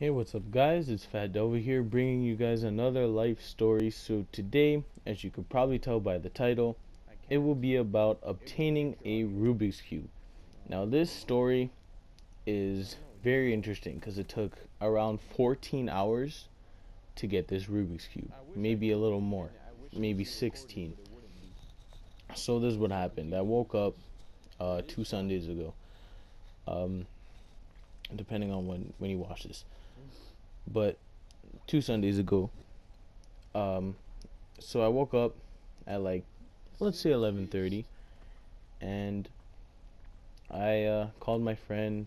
Hey, what's up, guys? It's Fat over here bringing you guys another life story. So, today, as you could probably tell by the title, it will be about obtaining a Rubik's Cube. Now, this story is very interesting because it took around 14 hours to get this Rubik's Cube, maybe a little more, maybe 16. So, this is what happened. I woke up 2 Sundays ago, um, depending on when you watch this. But 2 Sundays ago, um, so I woke up at like, let's say 11:30, and I called my friend,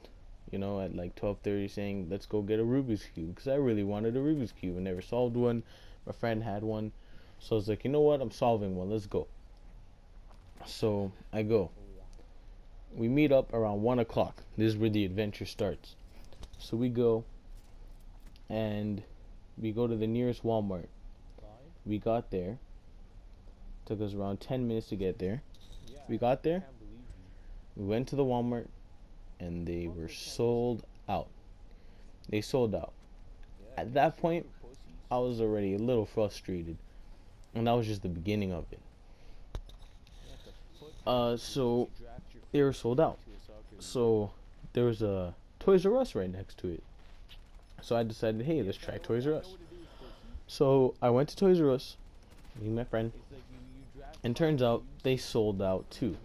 at like 12:30, saying let's go get a Rubik's Cube because I really wanted a Rubik's Cube. I never solved one. My friend had one, so I was like, you know what? I'm solving one. Let's go. So I go. We meet up around 1 o'clock. This is where the adventure starts. So we go, and we go to the nearest Walmart. We got there. Took us around 10 minutes to get there. We got there. We went to the Walmart, and they were sold out. They sold out. At that point, I was already a little frustrated, and that was just the beginning of it. So they were sold out. So there was a Toys R Us right next to it. So I decided, hey, let's try Toys R Us. So I went to Toys R Us, me and my friend, and turns out they sold out too.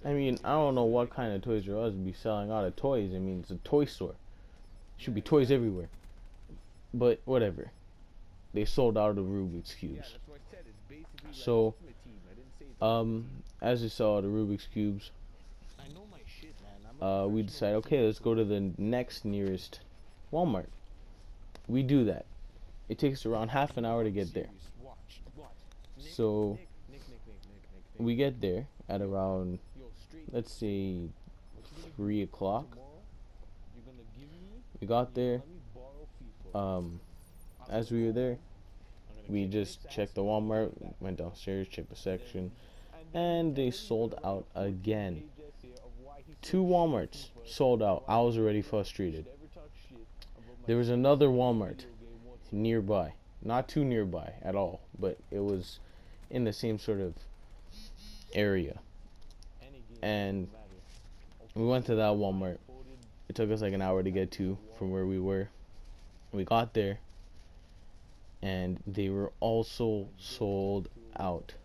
I mean, I don't know what kind of Toys R Us would be selling out of toys. I mean, it's a toy store. Should be toys everywhere. But whatever. They sold out of Rubik's Cubes. So, as we saw the Rubik's Cubes, we decided, okay, let's go to the next nearest Walmart. We do that. It takes around half an hour to get there. So we get there at around, let's say, 3 o'clock. We got there. As we were there, we just checked the Walmart, went downstairs, checked the section, and they sold out again. 2 Walmarts sold out. I was already frustrated. There was another Walmart nearby, not too nearby at all, but it was in the same sort of area. And we went to that Walmart. It took us like an hour to get to from where we were. We got there, and they were also sold out.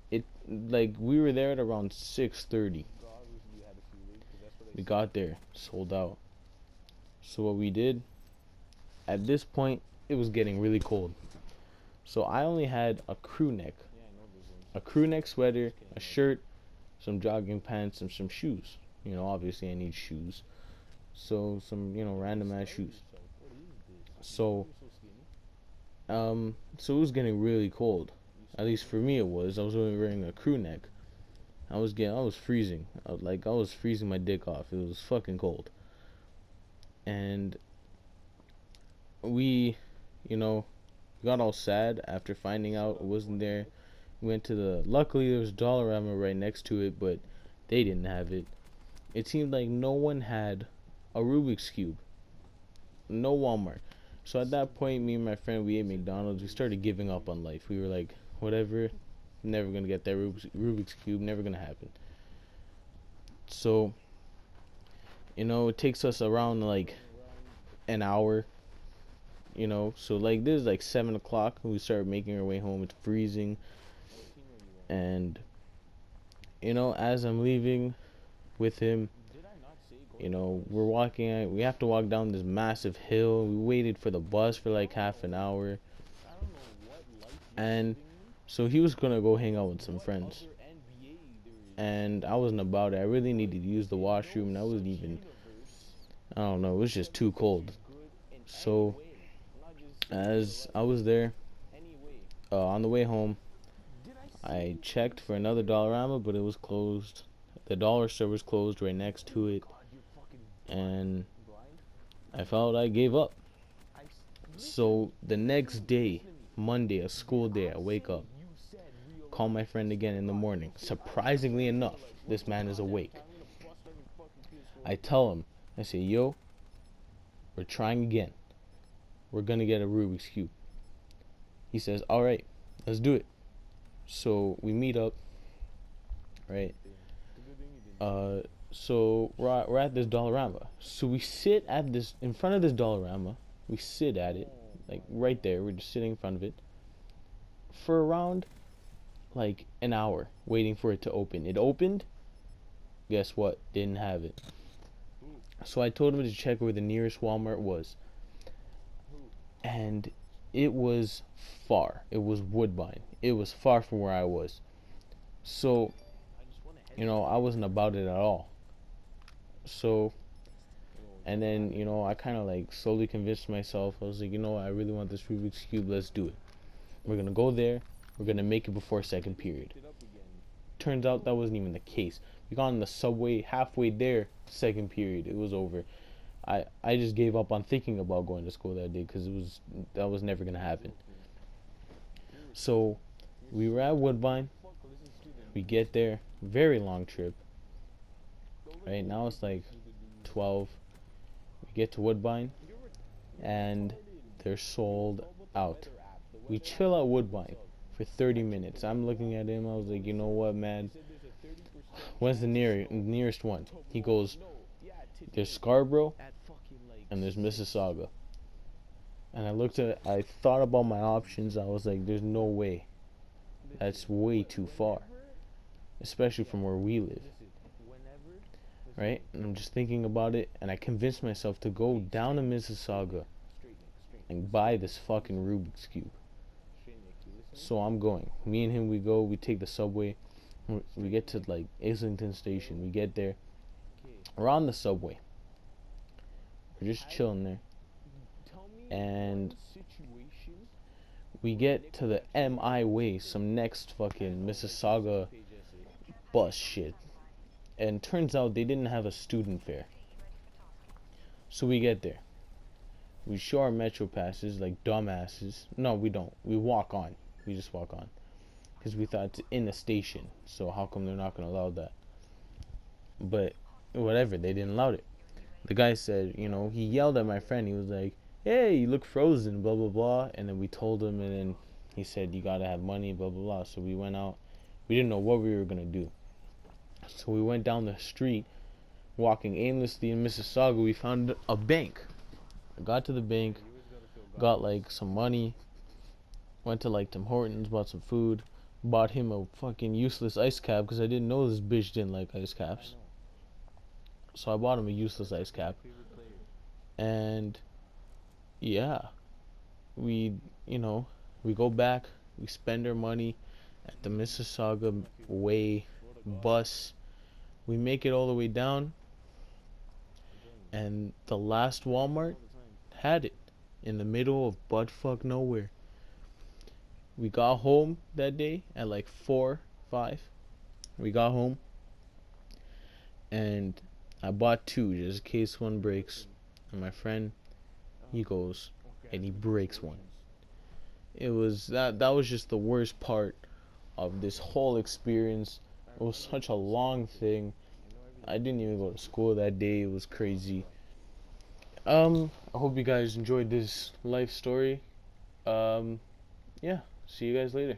It like we were there at around 6:30. We got there, sold out. So what we did, at this point, it was getting really cold. So I only had a crew neck sweater, a shirt, some jogging pants, and some shoes. Obviously I need shoes. So some, random ass shoes. So it was getting really cold. At least for me it was. I was only wearing a crew neck. I was freezing. I was freezing my dick off. It was fucking cold. And we, got all sad after finding out it wasn't there. We went to luckily there was Dollarama right next to it, but they didn't have it. It seemed like no one had a Rubik's Cube. No Walmart. So at that point, me and my friend, we ate McDonald's. We started giving up on life. We were like, whatever, never gonna get that Rubik's Cube, never gonna happen. So, it takes us around like an hour. So like this is like 7 o'clock, and we started making our way home. It's freezing, and as I'm leaving with him, we're walking. We have to walk down this massive hill. We waited for the bus for like half an hour, and so he was gonna go hang out with some friends, and I wasn't about it. I really needed to use the washroom, and I wasn't even. I don't know. It was just too cold. So as I was there, on the way home, I checked for another Dollarama, but it was closed. The dollar store was closed right next to it, and I felt I gave up. So the next day, Monday, a school day, I wake up, call my friend again in the morning. Surprisingly enough, this man is awake. I tell him, I say, yo, We're trying again. We're gonna get a Rubik's Cube. He says, alright, let's do it. So we meet up, right? So we're at this Dollarama. So we sit at this, in front of this Dollarama. We sit at it, like right there. We're just sitting in front of it for around like an hour, waiting for it to open. It opened. Guess what? Didn't have it. So I told him to check where the nearest Walmart was, and it was far. It was Woodbine. It was far from where I was. So, you know, I wasn't about it at all. So, and then, you know, I kind of like slowly convinced myself. I was like, you know what, I really want this Rubik's Cube. Let's do it. We're gonna go there. We're gonna make it before second period. Turns out that wasn't even the case. We got on the subway halfway there, second period. It was over. I just gave up on thinking about going to school that day because that was never gonna happen. So we were at Woodbine. We get there, very long trip. Right now it's like 12. We get to Woodbine, and they're sold out. We chill at Woodbine for 30 minutes. I'm looking at him. I was like, you know what, man? When's the nearest one? He goes, there's Scarborough and there's Mississauga. And I thought about my options. I was like, there's no way. That's way too far, especially from where we live. Right? And I'm just thinking about it, and I convinced myself to go down to Mississauga and buy this fucking Rubik's Cube. So I'm going. Me and him, we go. We take the subway. We get to like Islington Station. We get there. We're on the subway. We're just chilling there. And we get to the MI way, some next fucking Mississauga bus shit. And turns out they didn't have a student fare. So we get there. We show our metro passes like dumbasses. No, we don't. We walk on. We just walk on. Because we thought it's in the station. So how come they're not going to allow that? But whatever, they didn't allow it. The guy said, you know, he yelled at my friend. He was like, hey, you look frozen, blah, blah, blah. And then we told him, and then he said, you got to have money, blah, blah, blah. So we went out. We didn't know what we were going to do. So we went down the street, walking aimlessly in Mississauga. We found a bank. I got to the bank, got like some money, went to like Tim Hortons, bought some food, bought him a fucking useless ice cap because I didn't know this bitch didn't like ice caps. So I bought him a useless ice cap. And yeah, we go back, we spend our money at the Mississauga way bus. We make it all the way down, and the last Walmart had it in the middle of buttfuck nowhere. We got home that day at like 4, 5. We got home, and I bought 2 just in case one breaks. And my friend, he goes and he breaks one. It was that was just the worst part of this whole experience. It was such a long thing. I didn't even go to school that day. It was crazy. I hope you guys enjoyed this life story. Yeah, see you guys later.